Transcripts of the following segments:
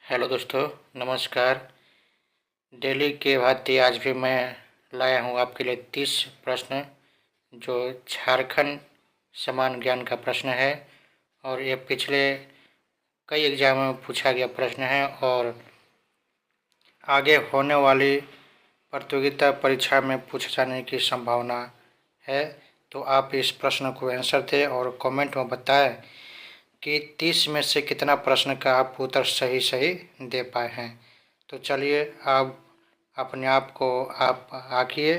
Hello दोस्तों, नमस्कार। Daily के भांति आज भी मैं लाया हूँ आपके लिए 30 प्रश्न जो झारखंड समान ज्ञान का प्रश्न है और ये पिछले कई एग्जाम में पूछा गया प्रश्न है और आगे होने वाली प्रतियोगिता परीक्षा में पूछे जाने की संभावना है। तो आप इस प्रश्न को आंसर दें और कमेंट में बताएं कि 30 में से कितना प्रश्न का आप उत्तर सही दे पाए हैं। तो चलिए आप अपने आप को आप आंकिए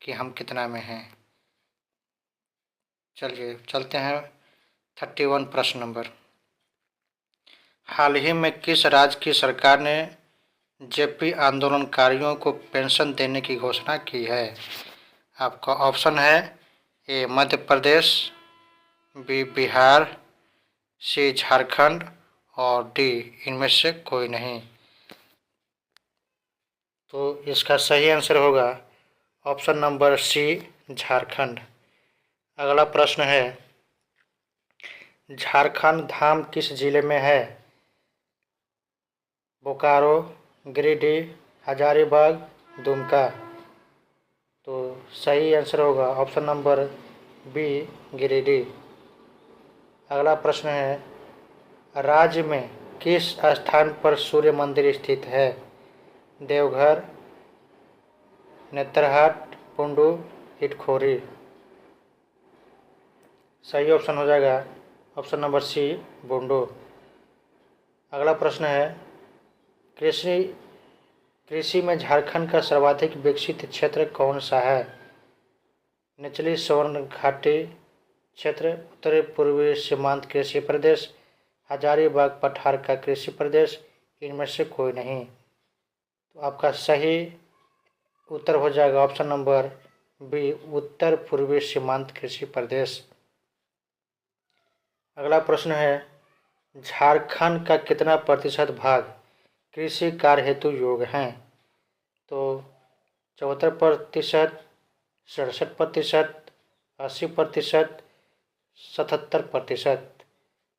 कि हम कितना में हैं। चलिए चलते हैं 31 प्रश्न नंबर। हाल ही में किस राज्य की सरकार ने जेपी आंदोलनकारियों को पेंशन देने की घोषणा की है? आपका ऑप्शन है ए मध्य प्रदेश, बी बिहार, सी झारखंड और डी इनमें से कोई नहीं। तो इसका सही आंसर होगा ऑप्शन नंबर सी झारखंड। अगला प्रश्न है, झारखंड धाम किस जिले में है? बोकारो, गिरिडीह, हजारीबाग, दुमका। तो सही आंसर होगा ऑप्शन नंबर बी गिरिडीह। अगला प्रश्न है, राज्य में किस स्थान पर सूर्य मंदिर स्थित है? देवघर, नेतरहाट, पुंडू, इटखोरी। सही ऑप्शन हो जाएगा ऑप्शन नंबर सी बुंडू। अगला प्रश्न है, कृषि में झारखंड का सर्वाधिक विकसित क्षेत्र कौन सा है? निचली स्वर्ण घाटी क्षेत्र, उत्तरी पूर्वी सीमांत कृषि प्रदेश, हजारीबाग पठार का कृषि प्रदेश, इनमें से कोई नहीं। तो आपका सही उत्तर हो जाएगा ऑप्शन नंबर बी उत्तर पूर्वी सीमांत कृषि प्रदेश। अगला प्रश्न है, झारखंड का कितना प्रतिशत भाग कृषि कार्य हेतु योग्य हैं? तो 74%, 67%, 80%, 77%।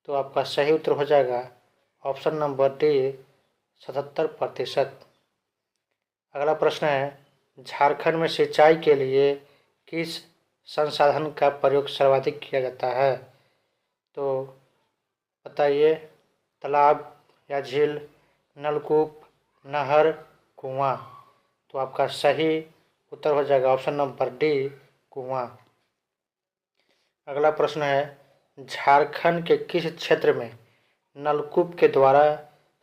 तो आपका सही उत्तर हो जाएगा ऑप्शन नंबर डी 77%। अगला प्रश्न है, झारखंड में सिंचाई के लिए किस संसाधन का प्रयोग सर्वाधिक किया जाता है? तो बताइए, तालाब या झील, नलकूप, नहर, कुआं। तो आपका सही उत्तर हो जाएगा ऑप्शन नंबर डी कुआं। अगला प्रश्न है, झारखंड के किस क्षेत्र में नलकूप के द्वारा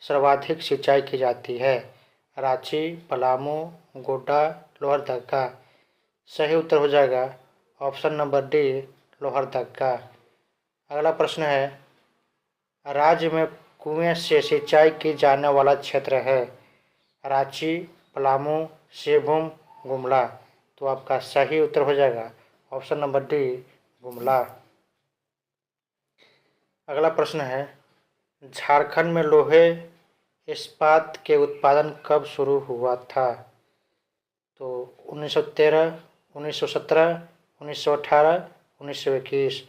सर्वाधिक सिंचाई की जाती है? रांची, पलामू, गोड्डा, लोहरदगा। सही उत्तर हो जाएगा ऑप्शन नंबर डी लोहरदगा। अगला प्रश्न है, राज्य में कुएं से सिंचाई की जाने वाला क्षेत्र है? रांची, पलामू, सिंहभूम, गुमला। तो आपका सही उत्तर हो जाएगा ऑप्शन नंबर डी गुमला। अगला प्रश्न है, झारखंड में लोहे इस्पात के उत्पादन कब शुरू हुआ था? तो 1913, 1917, 1918, 1921।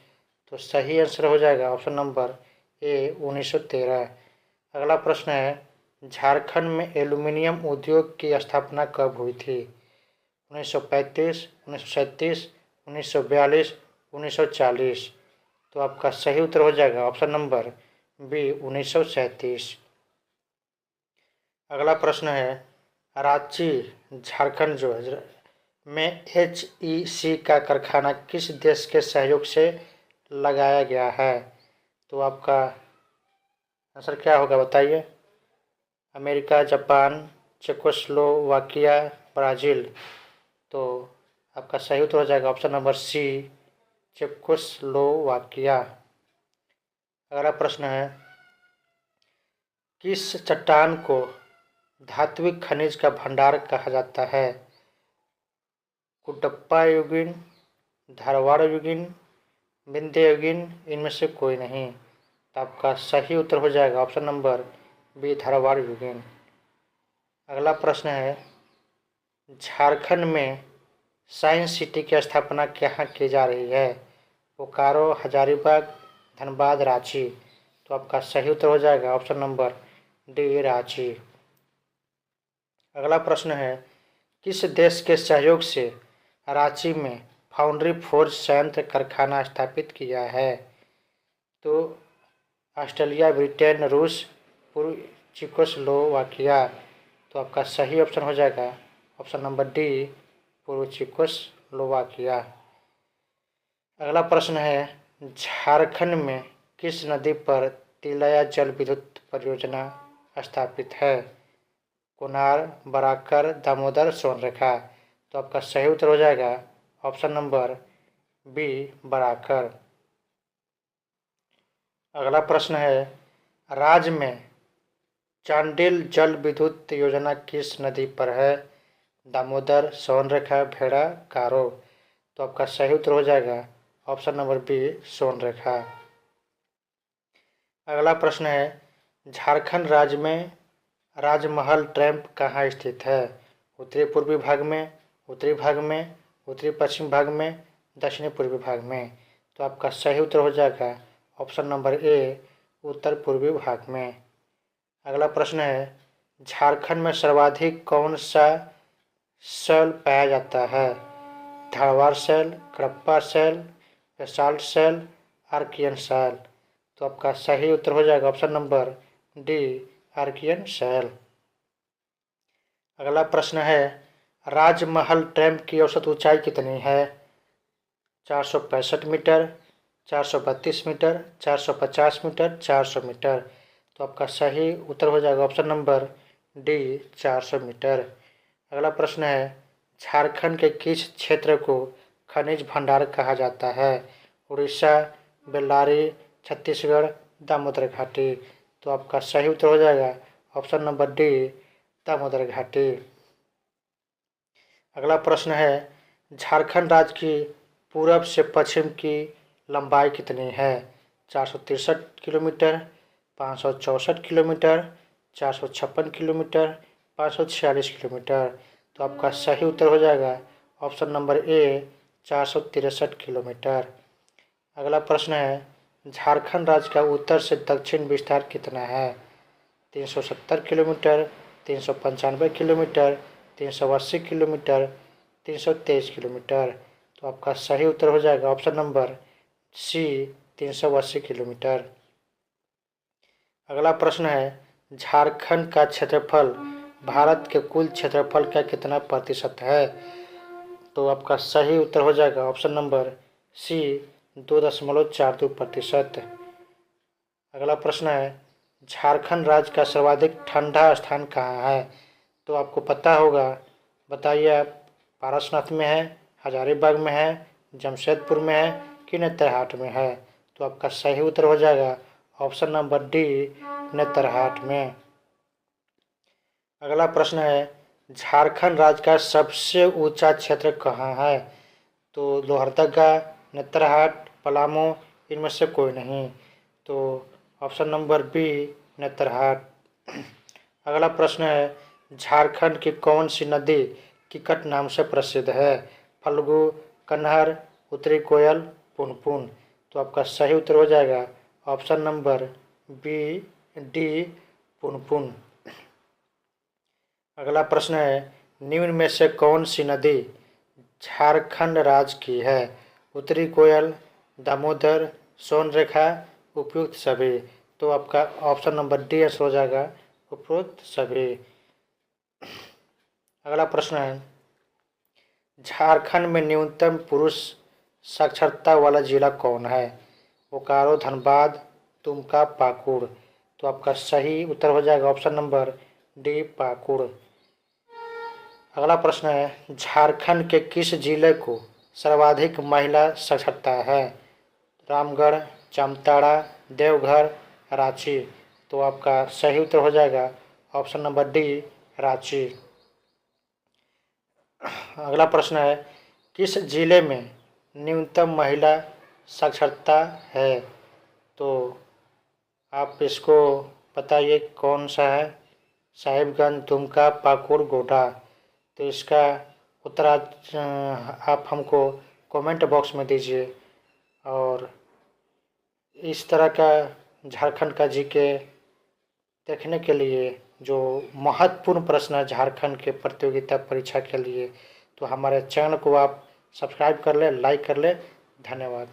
तो सही आंसर हो जाएगा ऑप्शन नंबर ए 1913। अगला प्रश्न है, झारखंड में एल्यूमीनियम उद्योग की स्थापना कब हुई थी? 1935, 1937, 1942, 1940। तो आपका सही उत्तर हो जाएगा ऑप्शन नंबर बी 1937। अगला प्रश्न है, रांची झारखंड में HEC का कारखाना किस देश के सहयोग से लगाया गया है? तो आपका आंसर क्या होगा बताइए? America, Japan, Czechoslovakia, Brazil. तो आपका सही उत्तर हो जाएगा ऑप्शन नंबर सी चेकोस्लोवाकिया। अगला प्रश्न है, किस चट्टान को धात्विक खनिज का भंडार कहा जाता है? कुडप्पा युगीन, धारवाड़ युगीन, विंध्य युगीन, इनमें से कोई नहीं। तो आपका सही उत्तर हो जाएगा ऑप्शन नंबर बी धारवाड़ युगीन। अगला प्रश्न है, झारखंड में साइंस सिटी की स्थापना कहाँ की जा रही है? बोकारो, हजारीबाग, धनबाद, रांची। तो आपका सही उत्तर हो जाएगा ऑप्शन नंबर डी रांची। अगला प्रश्न है, किस देश के सहयोग से रांची में फाउंड्री फोर्ज संयंत्र कारखाना स्थापित किया है? तो ऑस्ट्रेलिया, ब्रिटेन, रूस, पूर्व चेकोस्लोवाकिया। तो आपका सही ऑप्शन हो जाएगा ऑप्शन नंबर डी, पूर्व चेकोस्लोवाकिया। अगला प्रश्न है, झारखंड में किस नदी पर तिलैया जल विद्युत परियोजना स्थापित है? कोनार, बराकर, दामोदर, सोनरेखा। तो आपका सही उत्तर हो जाएगा ऑप्शन नंबर बी, बराकर। अगला प्रश्न है, राज्य में चांडिल जल विद्युत योजना किस नदी पर है? दामोदर, सोनरेखा, भेड़ा, कारो। तो आपका सही उत्तर हो जाएगा ऑप्शन नंबर बी, सोनरेखा। अगला प्रश्न है, झारखंड राज्य में राजमहल ट्रैम्प कहाँ स्थित है? उत्तरी पूर्वी भाग में, उत्तरी भाग में, उत्तरी पश्चिम भाग में, दक्षिणी पूर्वी भाग में। तो आपका सही उत्तर हो जाएगा ऑप्शन नंबर ए, उत्तर पूर्वी भाग में। अगला प्रश्न है, झारखंड में सर्वाधिक कौन सा सेल पाया जाता है? धारवाड़ सेल, कडप्पा सेल, बेसाल्ट सेल, आर्कियन सेल। तो आपका सही उत्तर हो जाएगा ऑप्शन नंबर डी, आर्कियन सेल। अगला प्रश्न है, राजमहल ट्रैम्प की औसत ऊंचाई कितनी है? 465 मीटर, 432 मीटर, 450 मीटर, 400 मीटर। तो आपका सही उत्तर हो जाएगा ऑप्शन नंबर डी, 400 मीटर। अगला प्रश्न है, झारखंड के किस क्षेत्र को खनिज भंडार कहा जाता है? उड़ीसा, बेल्लारी, छत्तीसगढ़, दामोदर घाटी। तो आपका सही उत्तर हो जाएगा ऑप्शन नंबर डी, दामोदर घाटी। अगला प्रश्न है, झारखंड राज्य की पूरब से पश्चिम की लंबाई कितनी है? 463 किलोमीटर, 564 किलोमीटर, 456 किलोमीटर, 546 किलोमीटर। तो आपका सही उत्तर हो जाएगा ऑप्शन नंबर ए, 463 किलोमीटर। अगला प्रश्न है, झारखंड राज्य का उत्तर से दक्षिण विस्तार कितना है? 370 किलोमीटर, 395 किलोमीटर, 380 किलोमीटर, 323 किलोमीटर। तो आपका सही उत्तर हो जाएगा ऑप्शन नंबर सी, 380 किलोमीटर। अगला प्रश्न है, झारखंड का क्षेत्रफल भारत के कुल क्षेत्रफल का कितना प्रतिशत है? तो आपका सही उत्तर हो जाएगा ऑप्शन नंबर सी, 2.42%। अगला प्रश्न है, झारखंड राज्य का सर्वाधिक ठंडा स्थान कहाँ है? तो आपको पता होगा, बताइए आप। पारसनाथ में है, हजारीबाग में है, जमशेदपुर में है कि नेतरहाट में है? तो आपका सही उत्तर हो जाएगा ऑप्शन नंबर डी, नेतरहाट में। अगला प्रश्न है, झारखंड राज्य का सबसे ऊंचा क्षेत्र कहाँ है? तो लोहरदगा, नेतरहाट, पलामू, इनमें से कोई नहीं। तो ऑप्शन नंबर बी, नेतरहाट। अगला प्रश्न है, झारखंड की कौन सी नदी किकट नाम से प्रसिद्ध है? फल्गु, कन्हर, उत्तरी कोयल, पुनपुन। तो आपका सही उत्तर हो जाएगा option number B, D, Punpun. अगला प्रश्न है, निम्न में से कौन सी नदी झारखंड राज्य की है? उत्तरी कोयल, दामोदर, सोनरेखा, उपयुक्त सभी। तो आपका ऑप्शन नंबर डी हो जाएगा उपयुक्त सभी। अगला प्रश्न है, झारखंड में न्यूनतम पुरुष साक्षरता वाला जिला कौन है? बोकारो, धनबाद, दुमका, पाकुड़। तो आपका सही उत्तर हो जाएगा ऑप्शन नंबर डी, पाकुड़। अगला प्रश्न है, झारखंड के किस जिले को सर्वाधिक महिला साक्षरता है? रामगढ़, जामताड़ा, देवघर, रांची। तो आपका सही उत्तर हो जाएगा ऑप्शन नंबर डी, रांची। अगला प्रश्न है, किस जिले में न्यूनतम महिला साक्षरता है? तो आप इसको बताइए कौन सा है? साहिबगंज, दुमका, पाकुड़, गोड्डा। तो इसका उत्तर आप हमको कमेंट बॉक्स में दीजिए। और इस तरह का झारखंड का जीके देखने के लिए, जो महत्वपूर्ण प्रश्न है झारखंड के प्रतियोगिता परीक्षा के लिए, तो हमारे चैनल को आप सब्सक्राइब कर लें, लाइक कर लें। धन्यवाद।